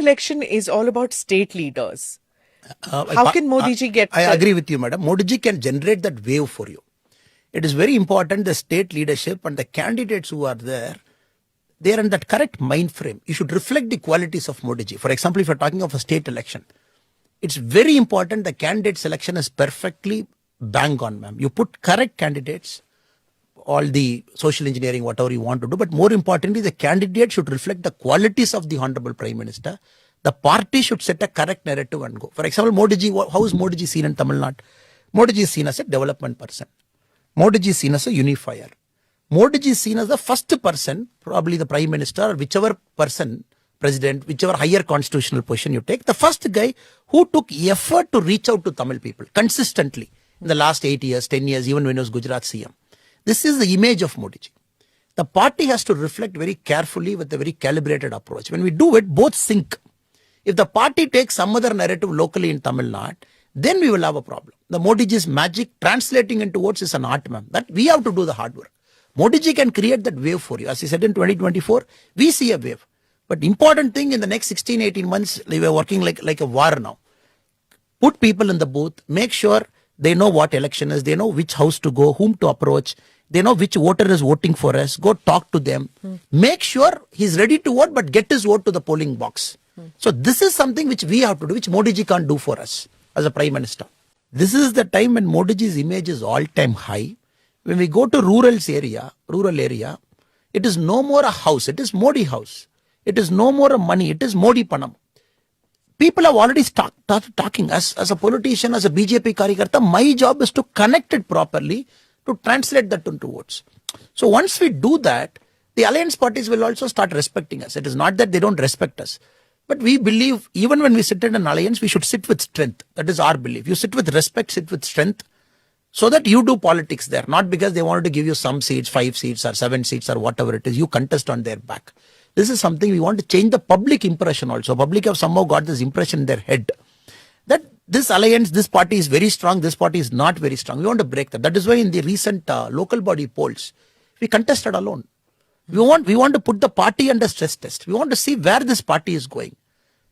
election is all about state leaders. Uh, How can Modi ji get... I agree with you, madam. Modi ji can generate that wave for you. It is very important the state leadership and the candidates who are there, they are in that correct mind frame. You should reflect the qualities of Modi ji. For example, if you're talking of a state election, it's very important the candidate selection is perfectly bang on, ma'am. You put correct candidates, all the social engineering, whatever you want to do, but more importantly, the candidate should reflect the qualities of the Honorable Prime Minister. The party should set a correct narrative and go. For example, Modi ji, how is Modi ji seen in Tamil Nadu? Modi ji is seen as a development person. Modi ji is seen as a unifier. Modi ji is seen as the first person, probably the Prime Minister or whichever person, President, whichever higher constitutional position you take, the first guy who took effort to reach out to Tamil people consistently in the last 8 years, 10 years, even when he was Gujarat CM. This is the image of Modi ji. The party has to reflect very carefully with a very calibrated approach. When we do it, both sync. If the party takes some other narrative locally in Tamil Nadu, then we will have a problem. The Modi ji's magic translating into votes is an art, ma'am. That we have to do the hard work. Modi ji can create that wave for you. As he said in 2024, we see a wave. But important thing in the next 16, 18 months, we are working like a war now. Put people in the booth, make sure they know what election is, they know which house to go, whom to approach, they know which voter is voting for us, go talk to them. Make sure he's ready to vote, but get his vote to the polling box. So this is something which we have to do, which Modi ji can't do for us as a Prime Minister. This is the time when Modi ji's image is all-time high. When we go to rural area, it is no more a house, it is Modi house. It is no more a money, it is Modi Panam. People have already started talking. As a politician, as a BJP Karyakarta, my job is to connect it properly, to translate that into votes. So once we do that, the alliance parties will also start respecting us. It is not that they don't respect us. But we believe even when we sit in an alliance, we should sit with strength. That is our belief. You sit with respect, sit with strength, so that you do politics there. Not because they wanted to give you some seats, 5 seats or 7 seats or whatever it is. You contest on their back. This is something we want to change the public impression also. Public have somehow got this impression in their head that this alliance, this party is very strong, this party is not very strong. We want to break that. That is why in the recent local body polls, we contested alone. We want to put the party under stress test. We want to see where this party is going.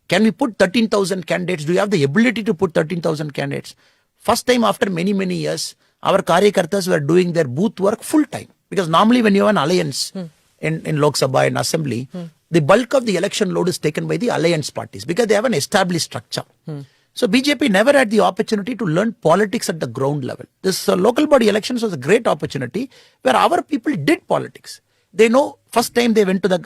Can we put 13,000 candidates? Do you have the ability to put 13,000 candidates? First time after many, many years, our Karyakartas were doing their booth work full time. Because normally when you have an alliance in Lok Sabha and Assembly, the bulk of the election load is taken by the alliance parties because they have an established structure. So BJP never had the opportunity to learn politics at the ground level. This local body elections was a great opportunity where our people did politics. They know first time they went to the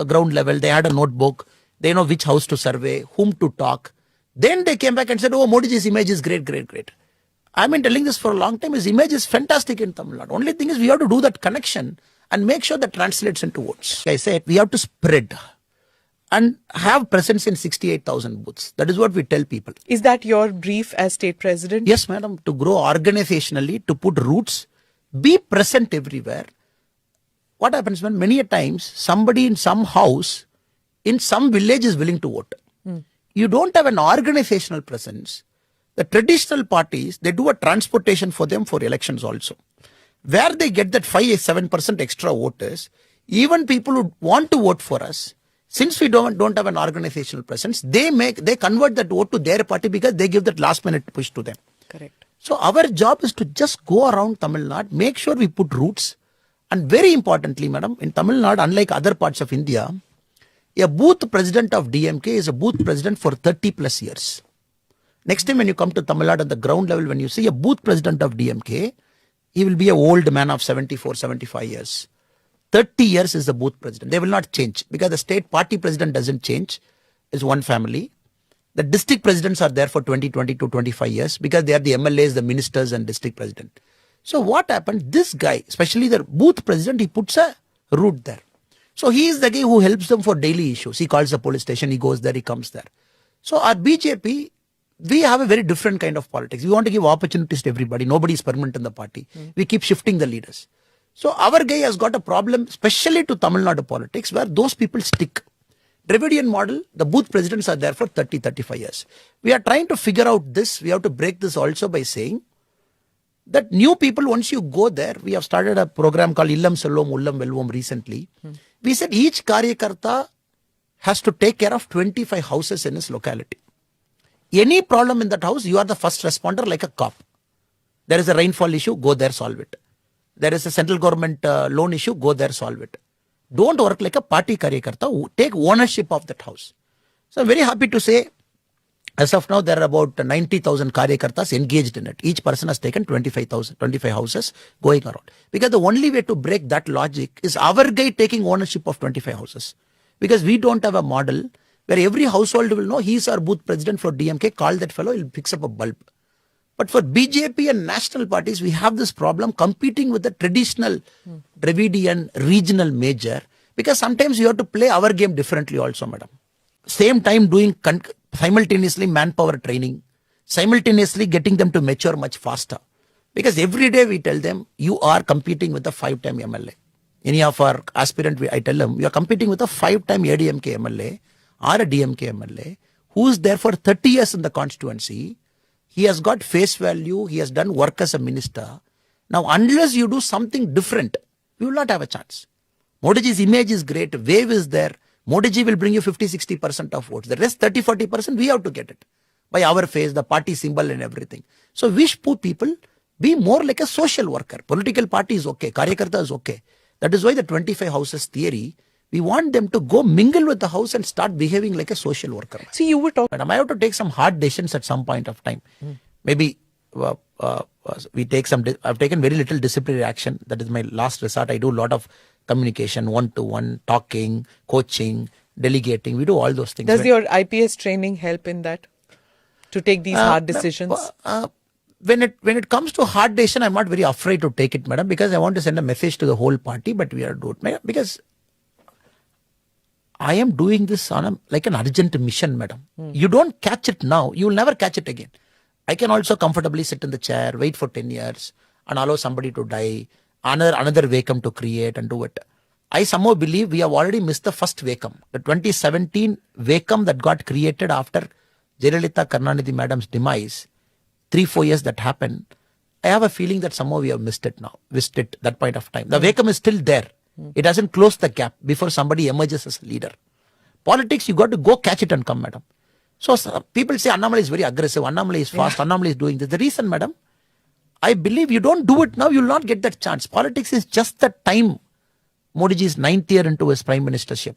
ground level, they had a notebook, they know which house to survey, whom to talk. Then they came back and said, oh, Modi ji's image is great, great, great. I've been telling this for a long time. His image is fantastic in Tamil Nadu. Only thing is we have to do that connection and make sure that translates into votes. Like I said, we have to spread and have presence in 68,000 booths. That is what we tell people. Is that your brief as state president? Yes, madam. To grow organizationally, to put roots, be present everywhere. What happens when many a times somebody in some house, in some village is willing to vote. You don't have an organizational presence. The traditional parties, they do a transportation for them for elections also. Where they get that 5-7% extra voters, even people who want to vote for us, since we don't have an organizational presence, they convert that vote to their party because they give that last minute push to them. Correct. So our job is to just go around Tamil Nadu, make sure we put roots. And very importantly, madam, in Tamil Nadu, unlike other parts of India, a booth president of DMK is a booth president for 30 plus years. Next time when you come to Tamil Nadu at the ground level, when you see a booth president of DMK, he will be an old man of 74, 75 years. 30 years is the booth president. They will not change because the state party president doesn't change. It's one family. The district presidents are there for 20 to 25 years because they are the MLAs, the ministers and district president. So what happened? This guy, especially the booth president, he puts a route there. So he is the guy who helps them for daily issues. He calls the police station, he goes there, he comes there. So our BJP, we have a very different kind of politics. We want to give opportunities to everybody. Nobody is permanent in the party. We keep shifting the leaders. So our guy has got a problem, especially to Tamil Nadu politics, where those people stick. Dravidian model, the booth presidents are there for 30-35 years. We are trying to figure out this. We have to break this also by saying that new people, once you go there, we have started a program called Illam Selvom Ullam Velvom recently. We said each Karyakarta has to take care of 25 houses in his locality. Any problem in that house, you are the first responder like a cop. There is a rainfall issue, go there, solve it. There is a central government loan issue, go there, solve it. Don't work like a party karyakarta. Take ownership of that house. So I'm very happy to say, as of now, there are about 90,000 karyakartas engaged in it. Each person has taken 25 houses going around. Because the only way to break that logic is our guy taking ownership of 25 houses. Because we don't have a model where every household will know he is our booth president for DMK, call that fellow, he'll fix up a bulb. But for BJP and national parties, we have this problem competing with the traditional Dravidian regional major, because sometimes you have to play our game differently also, madam. Same time doing simultaneously manpower training, simultaneously getting them to mature much faster. Because every day we tell them, you are competing with a 5-time MLA. Any of our aspirant, I tell them, you are competing with a 5-time ADMK MLA or a DMK MLA who is there for 30 years in the constituency. He has got face value. He has done work as a minister. Now, unless you do something different, you will not have a chance. Modi ji's image is great. Wave is there. Modi ji will bring you 50-60% of votes. The rest 30-40% we have to get it. By our face, the party symbol and everything. So wish poor people be more like a social worker. Political party is okay. Karyakarta is okay. That is why the 25 houses theory, we want them to go mingle with the house and start behaving like a social worker. See, you were talking. Madam, I have to take some hard decisions at some point of time. Maybe we take some. I've taken very little disciplinary action. That is my last resort. I do a lot of communication, one-to-one, talking, coaching, delegating. We do all those things. Does your IPS training help in that? To take these hard decisions? When it comes to hard decision, I'm not very afraid to take it, madam, because I want to send a message to the whole party, but we are doing it. Because I am doing this on like an urgent mission, madam. You don't catch it now, you will never catch it again. I can also comfortably sit in the chair, wait for 10 years and allow somebody to die, another vacuum to create and do it. I somehow believe we have already missed the first vacuum. The 2017 vacuum that got created after Jayalalitha Karunanidhi madam's demise, 3-4 years that happened, I have a feeling that somehow we have missed it now, that point of time. The vacuum is still there. It hasn't closed the gap before somebody emerges as a leader. Politics, you got to go catch it and come, madam. So people say Annamalai is very aggressive, Annamalai is fast, Annamalai is doing this. The reason, madam, I believe you don't do it now, you will not get that chance. Politics is just the time. Modi ji is 9th year into his prime ministership.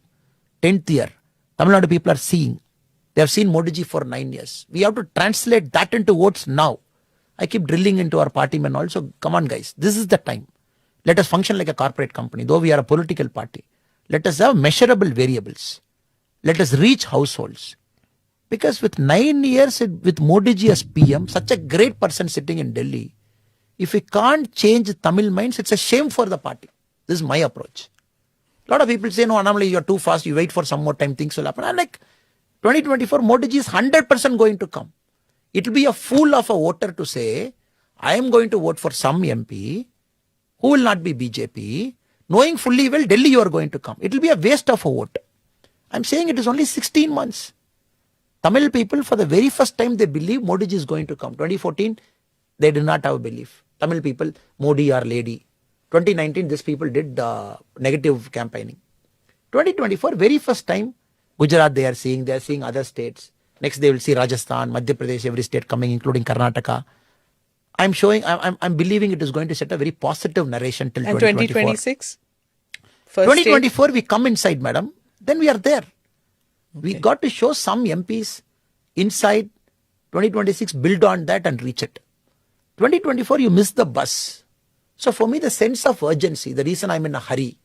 10th year. Tamil Nadu people are seeing. They have seen Modi ji for 9 years. We have to translate that into votes now. I keep drilling into our party men also. Come on, guys. This is the time. Let us function like a corporate company. Though we are a political party, let us have measurable variables. Let us reach households. Because with 9 years with Modi ji as PM, such a great person sitting in Delhi, if we can't change Tamil minds, it's a shame for the party. This is my approach. A lot of people say, no, Annamalai, you're too fast. You wait for some more time, things will happen. I'm like, 2024, Modi ji is 100% going to come. It will be a fool of a voter to say, I am going to vote for some MP who will not be BJP, knowing fully well Delhi you are going to come. It will be a waste of a vote. I'm saying it is only 16 months. Tamil people, for the very first time, they believe Modi ji is going to come. 2014, they did not have a belief. Tamil people, Modi or lady. 2019, these people did negative campaigning. 2024, very first time, Gujarat they are seeing other states. Next they will see Rajasthan, Madhya Pradesh, every state coming, including Karnataka. I'm believing it is going to set a very positive narration till 2024. And 2026? 2024 we come inside, madam. Then we are there. We got to show some MPs inside. 2026 build on that and reach it. 2024 you miss the bus. So for me the sense of urgency, the reason I'm in a hurry.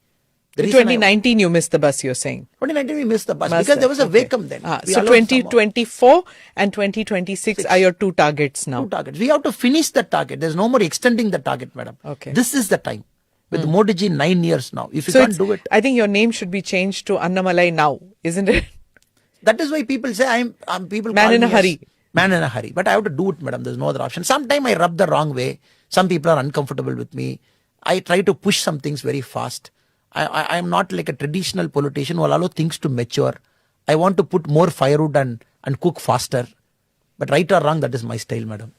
In 2019 you missed the bus, you're saying? 2019 we missed the bus because there was a vacuum then. So 2024 and 2026 are your two targets now? Two targets. We have to finish the target. There's no more extending the target, madam. Okay. This is the time. With Modi ji 9 years now. If you so can't do it. I think your name should be changed to Annamalai now, isn't it? That is why people say I'm people Man call in a me hurry. Man in a hurry. But I have to do it, madam. There's no other option. Sometimes I rub the wrong way. Some people are uncomfortable with me. I try to push some things very fast. I am not like a traditional politician who will allow things to mature. I want to put more firewood and cook faster. But right or wrong, that is my style, madam.